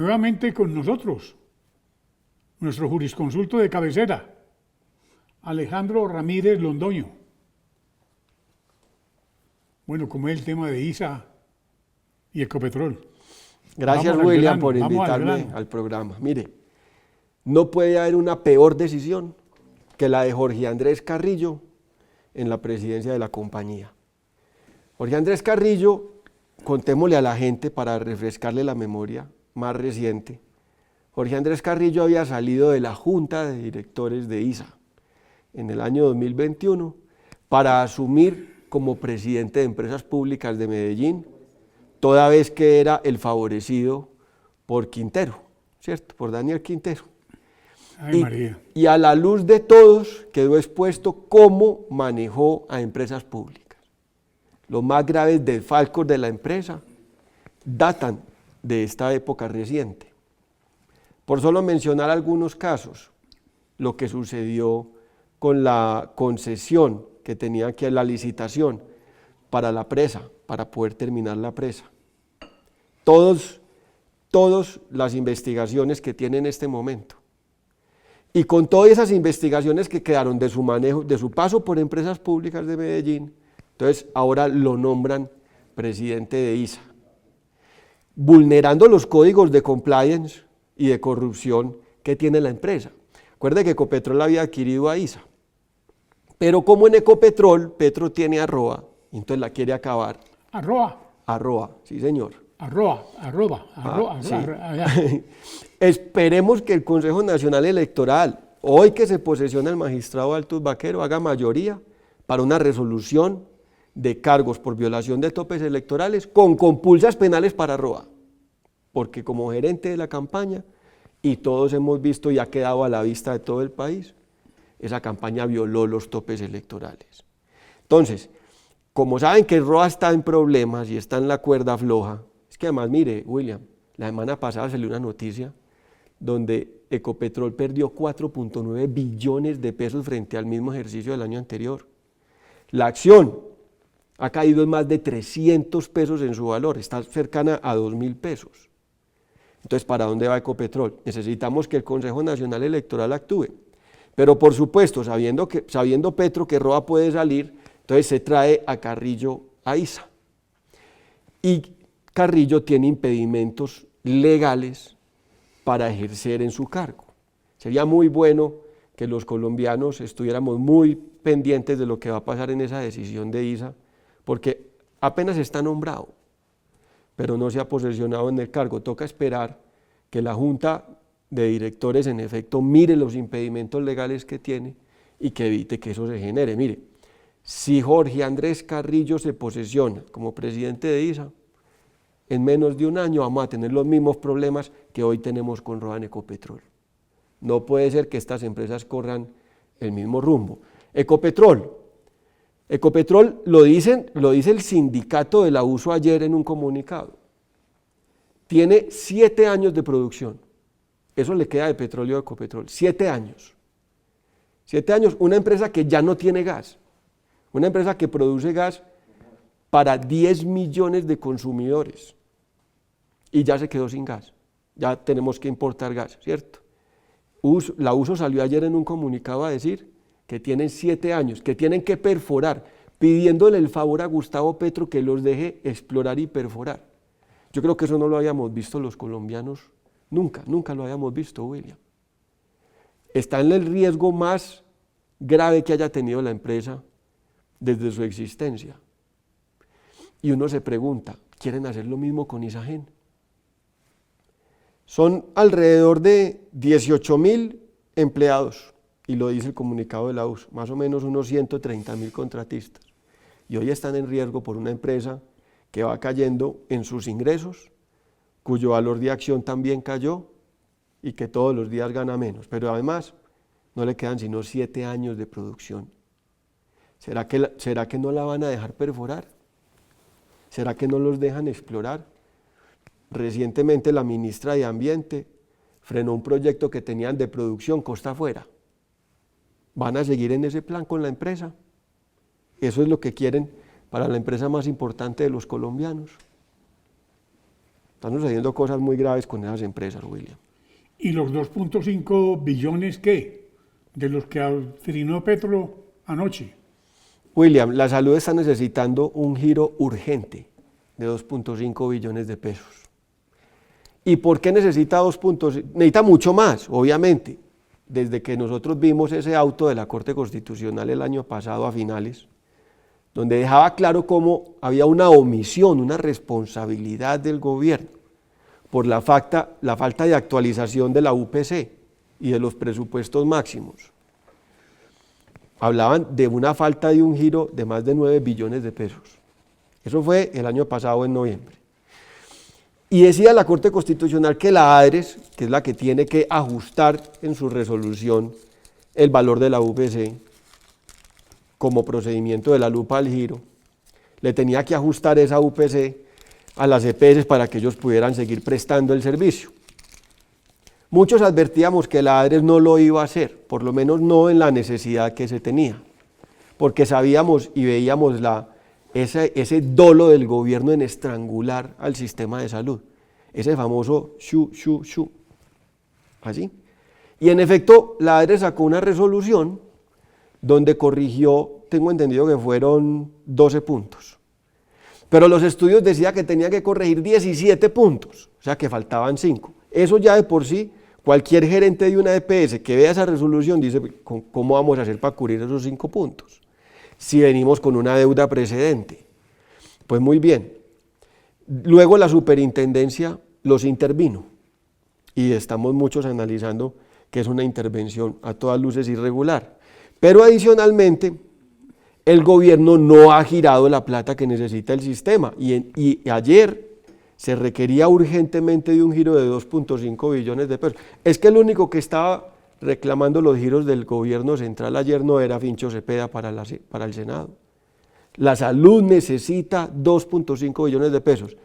nuevamente con nosotros, nuestro jurisconsulto de cabecera, Alejandro Ramírez Londoño. Bueno, ¿cómo es el tema de ISA y Ecopetrol? Gracias, William, por invitarme al programa. Mire, no puede haber una peor decisión que la de Jorge Andrés Carrillo en la presidencia de la compañía. Jorge Andrés Carrillo, contémosle a la gente para refrescarle la memoria más reciente. Jorge Andrés Carrillo había salido de la Junta de Directores de ISA en el año 2021 para asumir como presidente de Empresas Públicas de Medellín, toda vez que era el favorecido por Quintero, ¿cierto? Por Daniel Quintero. Ay, María. Y a la luz de todos quedó expuesto cómo manejó a empresas públicas. Los más graves desfalcos de la empresa datan de esta época reciente. Por solo mencionar algunos casos, lo que sucedió con la concesión que tenía que la licitación para la presa, para poder terminar la presa. Todas las investigaciones que tiene en este momento. Y con todas esas investigaciones que quedaron de su manejo, de su paso por Empresas Públicas de Medellín, entonces ahora lo nombran presidente de ISA, vulnerando los códigos de compliance y de corrupción que tiene la empresa. Recuerde que Ecopetrol había adquirido a ISA, pero como en Ecopetrol, Petro tiene arroba, entonces la quiere acabar. ¿Arroba? Arroba, sí señor. Arroba. Sí. Esperemos que el Consejo Nacional Electoral, hoy que se posesiona el magistrado Altus Vaquero, haga mayoría para una resolución de cargos por violación de topes electorales con compulsas penales para Arroa, porque como gerente de la campaña, y todos hemos visto y ha quedado a la vista de todo el país, esa campaña violó los topes electorales. Entonces, como saben que Roa está en problemas y está en la cuerda floja, es que además, mire, William, la semana pasada salió una noticia donde Ecopetrol perdió 4.9 billones de pesos frente al mismo ejercicio del año anterior. La acción ha caído en más de 300 pesos en su valor, está cercana a 2.000 pesos. Entonces, ¿para dónde va Ecopetrol? Necesitamos que el Consejo Nacional Electoral actúe. Pero por supuesto, sabiendo Petro que Roa puede salir, entonces se trae a Carrillo a ISA. Y Carrillo tiene impedimentos legales para ejercer en su cargo. Sería muy bueno que los colombianos estuviéramos muy pendientes de lo que va a pasar en esa decisión de ISA, porque apenas está nombrado, pero no se ha posesionado en el cargo. Toca esperar que la Junta de Directores en efecto mire los impedimentos legales que tiene y que evite que eso se genere. Mire, si Jorge Andrés Carrillo se posesiona como presidente de ISA, en menos de un año vamos a tener los mismos problemas que hoy tenemos con Roa en Ecopetrol. No puede ser que estas empresas corran el mismo rumbo. Ecopetrol lo dice el sindicato del abuso ayer en un comunicado. Tiene 7 años de producción. Eso le queda de petróleo a Ecopetrol. 7 años. 7 años, una empresa que ya no tiene gas. Una empresa que produce gas para 10 millones de consumidores. Y ya se quedó sin gas. Ya tenemos que importar gas, ¿cierto? La USO salió ayer en un comunicado a decir que tienen 7 años, que tienen que perforar, pidiéndole el favor a Gustavo Petro que los deje explorar y perforar. Yo creo que eso no lo habíamos visto los colombianos, nunca lo habíamos visto, William. Está en el riesgo más grave que haya tenido la empresa desde su existencia. Y uno se pregunta, ¿quieren hacer lo mismo con Isagen? Son alrededor de 18.000 empleados, y lo dice el comunicado de la USO, más o menos unos 130.000 contratistas. Y hoy están en riesgo por una empresa que va cayendo en sus ingresos, cuyo valor de acción también cayó y que todos los días gana menos. Pero además no le quedan sino 7 años de producción. ¿Será que no la van a dejar perforar? ¿Será que no los dejan explorar? Recientemente la ministra de Ambiente frenó un proyecto que tenían de producción costa afuera. ¿Van a seguir en ese plan con la empresa? Eso es lo que quieren para la empresa más importante de los colombianos. Están sucediendo cosas muy graves con esas empresas, William. ¿Y los 2.5 billones qué? De los que trinó Petro anoche. William, la salud está necesitando un giro urgente de 2.5 billones de pesos. ¿Y por qué necesita 2.5? Necesita mucho más, obviamente. Desde que nosotros vimos ese auto de la Corte Constitucional el año pasado a finales, donde dejaba claro cómo había una omisión, una responsabilidad del gobierno por la falta de actualización de la UPC y de los presupuestos máximos. Hablaban de una falta de un giro de más de 9 billones de pesos. Eso fue el año pasado en noviembre. Y decía la Corte Constitucional que la ADRES, que es la que tiene que ajustar en su resolución el valor de la UPC como procedimiento de la lupa al giro, le tenía que ajustar esa UPC a las EPS para que ellos pudieran seguir prestando el servicio. Muchos advertíamos que la ADRES no lo iba a hacer, por lo menos no en la necesidad que se tenía, porque sabíamos y veíamos ese dolo del gobierno en estrangular al sistema de salud, ese famoso shu, así. Y en efecto, la ADRES sacó una resolución donde corrigió, tengo entendido que fueron 12 puntos, pero los estudios decían que tenía que corregir 17 puntos, o sea que faltaban 5. Eso ya de por sí, cualquier gerente de una EPS que vea esa resolución dice, ¿cómo vamos a hacer para cubrir esos 5 puntos? Si venimos con una deuda precedente. Pues muy bien. Luego la superintendencia los intervino y estamos muchos analizando que es una intervención a todas luces irregular. Pero adicionalmente, el gobierno no ha girado la plata que necesita el sistema y ayer se requería urgentemente de un giro de 2.5 billones de pesos. Es que el único que estaba reclamando los giros del gobierno central ayer no era Fincho Cepeda para el Senado. La salud necesita 2.5 billones de pesos.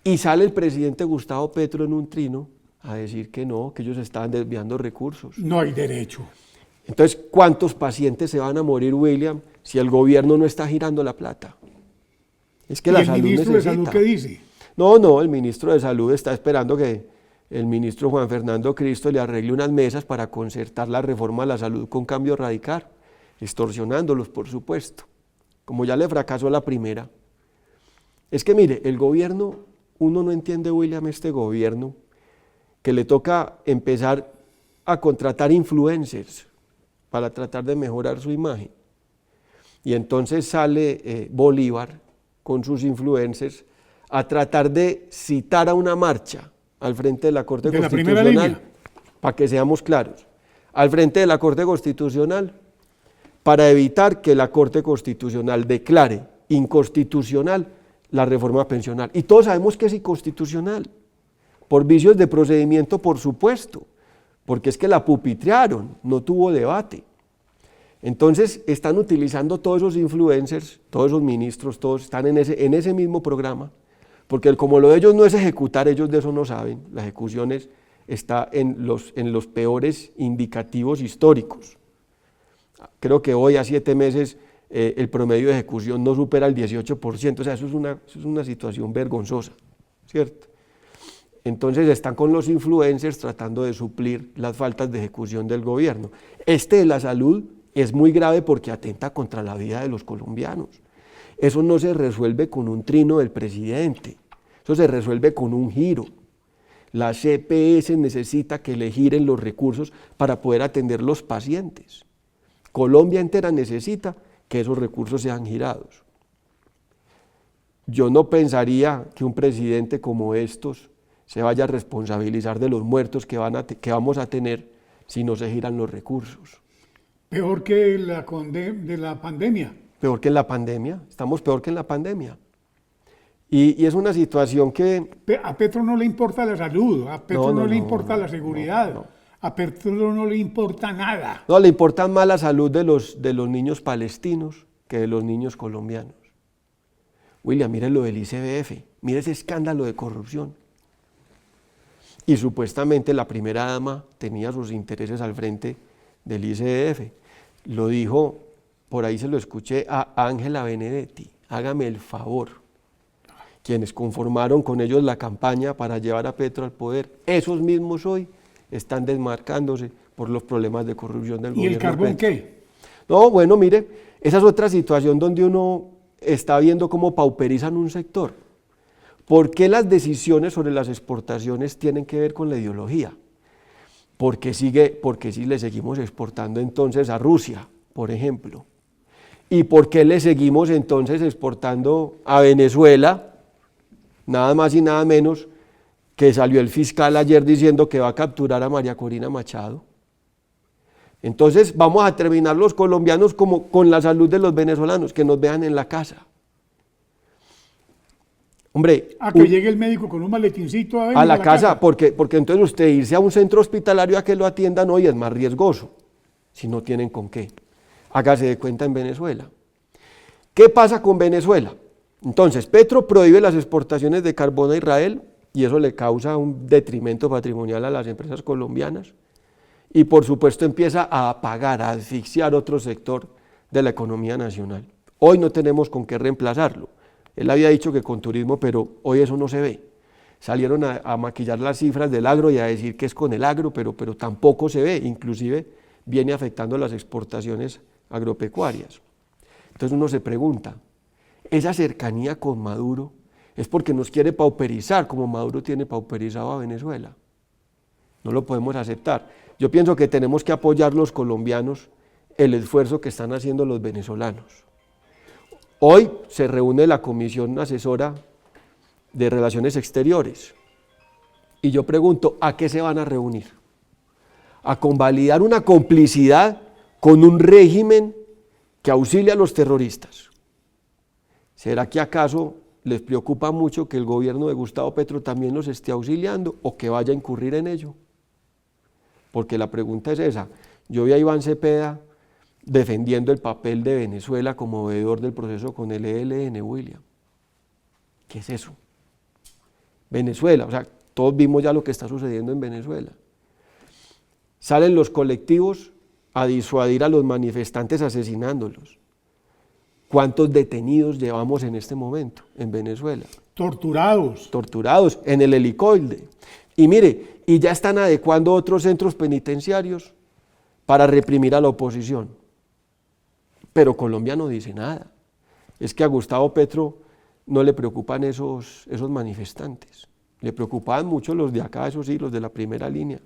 Y sale el presidente Gustavo Petro en un trino a decir que no, que ellos estaban desviando recursos. No hay derecho. Entonces, ¿cuántos pacientes se van a morir, William, si el gobierno no está girando la plata? Es que la salud necesita. ¿Y el ministro de Salud qué dice? No, el ministro de Salud está esperando que el ministro Juan Fernando Cristo le arregle unas mesas para concertar la reforma a la salud con cambio radical, extorsionándolos, por supuesto, como ya le fracasó la primera. Es que mire, el gobierno, uno no entiende, William, este gobierno, que le toca empezar a contratar influencers para tratar de mejorar su imagen. Y entonces sale Bolívar con sus influencers a tratar de citar a una marcha al frente de la Corte Constitucional, para que seamos claros, al frente de la Corte Constitucional, para evitar que la Corte Constitucional declare inconstitucional la reforma pensional. Y todos sabemos que es inconstitucional, por vicios de procedimiento, por supuesto, porque es que la pupitrearon, no tuvo debate. Entonces están utilizando todos esos influencers, todos esos ministros, todos están en ese mismo programa, porque como lo de ellos no es ejecutar, ellos de eso no saben, la ejecución está en los peores indicativos históricos. Creo que hoy a 7 meses el promedio de ejecución no supera el 18%, o sea, eso es una situación vergonzosa, ¿cierto? Entonces están con los influencers tratando de suplir las faltas de ejecución del gobierno. De la salud es muy grave porque atenta contra la vida de los colombianos. Eso no se resuelve con un trino del presidente, eso se resuelve con un giro. La CPS necesita que le giren los recursos para poder atender los pacientes. Colombia entera necesita que esos recursos sean girados. Yo no pensaría que un presidente como estos se vaya a responsabilizar de los muertos que vamos a tener si no se giran los recursos. Peor que de la pandemia. Peor que en la pandemia, estamos peor que en la pandemia. Y es una situación que... A Petro no le importa la salud, a Petro no le importa la seguridad, a Petro no le importa nada. No, le importa más la salud de los niños palestinos que de los niños colombianos. William, mire lo del ICBF, mire ese escándalo de corrupción. Y supuestamente la primera dama tenía sus intereses al frente del ICBF. Lo dijo, por ahí se lo escuché a Ángela Benedetti, hágame el favor. quienes conformaron con ellos la campaña para llevar a Petro al poder, esos mismos hoy están desmarcándose por los problemas de corrupción del gobierno. ¿Y el carbón Petro. qué? No, bueno, mire, esa es otra situación donde uno está viendo cómo pauperizan un sector. ¿Por qué las decisiones sobre las exportaciones tienen que ver con la ideología? Porque si le seguimos exportando entonces a Rusia, por ejemplo. ¿Y por qué le seguimos entonces exportando a Venezuela? Nada más y nada menos que salió el fiscal ayer diciendo que va a capturar a María Corina Machado. Entonces vamos a terminar los colombianos como con la salud de los venezolanos, que nos vean en la casa. Hombre, A que llegue el médico con un maletincito a la casa, porque entonces usted irse a un centro hospitalario a que lo atiendan hoy es más riesgoso, si no tienen con qué. Hágase de cuenta en Venezuela. ¿Qué pasa con Venezuela? Entonces, Petro prohíbe las exportaciones de carbón a Israel y eso le causa un detrimento patrimonial a las empresas colombianas y por supuesto empieza a apagar, a asfixiar otro sector de la economía nacional. Hoy no tenemos con qué reemplazarlo. Él había dicho que con turismo, pero hoy eso no se ve. Salieron a maquillar las cifras del agro y a decir que es con el agro, pero tampoco se ve, inclusive viene afectando las exportaciones agropecuarias. Entonces uno se pregunta, ¿esa cercanía con Maduro es porque nos quiere pauperizar como Maduro tiene pauperizado a Venezuela? No lo podemos aceptar. Yo pienso que tenemos que apoyar los colombianos el esfuerzo que están haciendo los venezolanos. Hoy se reúne la Comisión Asesora de Relaciones Exteriores y yo pregunto, ¿a qué se van a reunir? ¿A convalidar una complicidad con un régimen que auxilia a los terroristas? ¿Será que acaso les preocupa mucho que el gobierno de Gustavo Petro también los esté auxiliando o que vaya a incurrir en ello? Porque la pregunta es esa. Yo vi a Iván Cepeda defendiendo el papel de Venezuela como veedor del proceso con el ELN, William. ¿Qué es eso? Venezuela, o sea, todos vimos ya lo que está sucediendo en Venezuela. Salen los colectivos a disuadir a los manifestantes asesinándolos. ¿Cuántos detenidos llevamos en este momento en Venezuela? Torturados. Torturados en el helicoide. Y mire, y ya están adecuando otros centros penitenciarios para reprimir a la oposición. Pero Colombia no dice nada. Es que a Gustavo Petro no le preocupan esos manifestantes. Le preocupaban mucho los de acá, esos sí, los de la primera línea,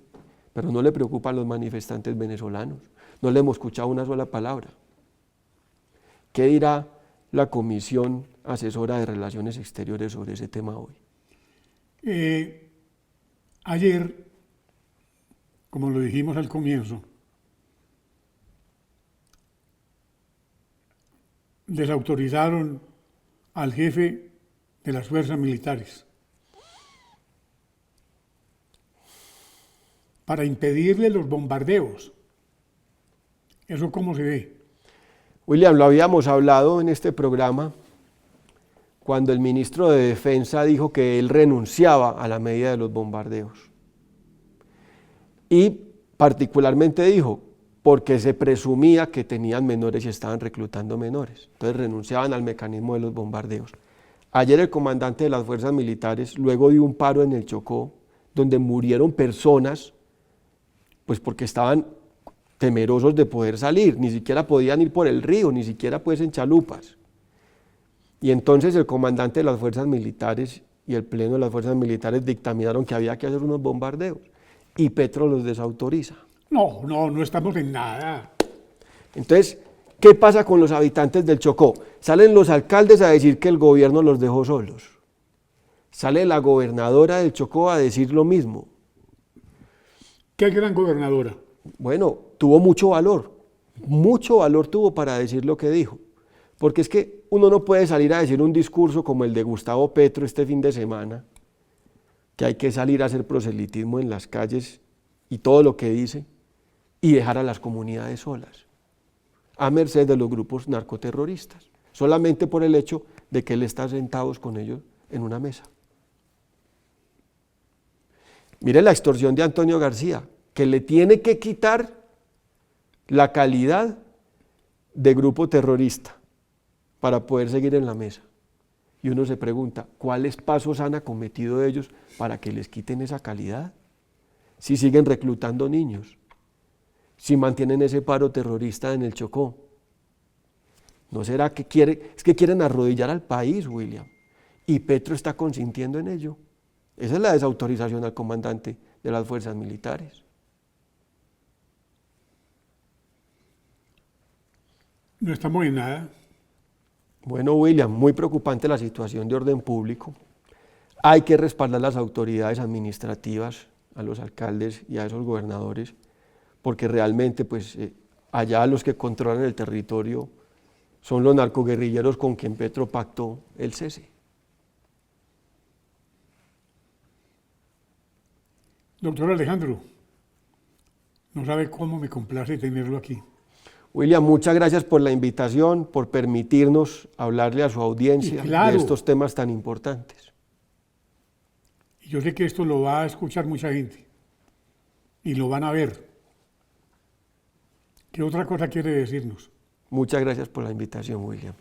pero no le preocupan los manifestantes venezolanos. No le hemos escuchado una sola palabra. ¿Qué dirá la Comisión Asesora de Relaciones Exteriores sobre ese tema hoy? Ayer, como lo dijimos al comienzo, desautorizaron al jefe de las fuerzas militares para impedirle los bombardeos. ¿Eso cómo se ve? William, lo habíamos hablado en este programa cuando el ministro de Defensa dijo que él renunciaba a la medida de los bombardeos. Y particularmente dijo, porque se presumía que tenían menores y estaban reclutando menores. Entonces renunciaban al mecanismo de los bombardeos. Ayer el comandante de las fuerzas militares, luego de un paro en el Chocó, donde murieron personas, pues porque estaban temerosos de poder salir, ni siquiera podían ir por el río, ni siquiera pues en chalupas. Y entonces el comandante de las fuerzas militares y el pleno de las fuerzas militares dictaminaron que había que hacer unos bombardeos y Petro los desautoriza. No estamos en nada. Entonces, ¿qué pasa con los habitantes del Chocó? Salen los alcaldes a decir que el gobierno los dejó solos. Sale la gobernadora del Chocó a decir lo mismo. ¿Qué gran gobernadora? Bueno, tuvo mucho valor tuvo para decir lo que dijo. Porque es que uno no puede salir a decir un discurso como el de Gustavo Petro este fin de semana, que hay que salir a hacer proselitismo en las calles y todo lo que dice, y dejar a las comunidades solas, a merced de los grupos narcoterroristas, solamente por el hecho de que él está sentado con ellos en una mesa. Mire la extorsión de Antonio García, que le tiene que quitar la calidad de grupo terrorista para poder seguir en la mesa. Y uno se pregunta, ¿cuáles pasos han acometido ellos para que les quiten esa calidad? Si siguen reclutando niños, si mantienen ese paro terrorista en el Chocó. ¿No será que quieren arrodillar al país, William? Y Petro está consintiendo en ello. Esa es la desautorización al comandante de las fuerzas militares. No estamos en nada. Bueno, William, muy preocupante la situación de orden público. Hay que respaldar a las autoridades administrativas, a los alcaldes y a esos gobernadores, porque realmente pues, allá los que controlan el territorio son los narcoguerrilleros con quien Petro pactó el cese. Doctor Alejandro, no sabe cómo me complace tenerlo aquí. William, muchas gracias por la invitación, por permitirnos hablarle a su audiencia de estos temas tan importantes. Y yo sé que esto lo va a escuchar mucha gente y lo van a ver. ¿Qué otra cosa quiere decirnos? Muchas gracias por la invitación, William.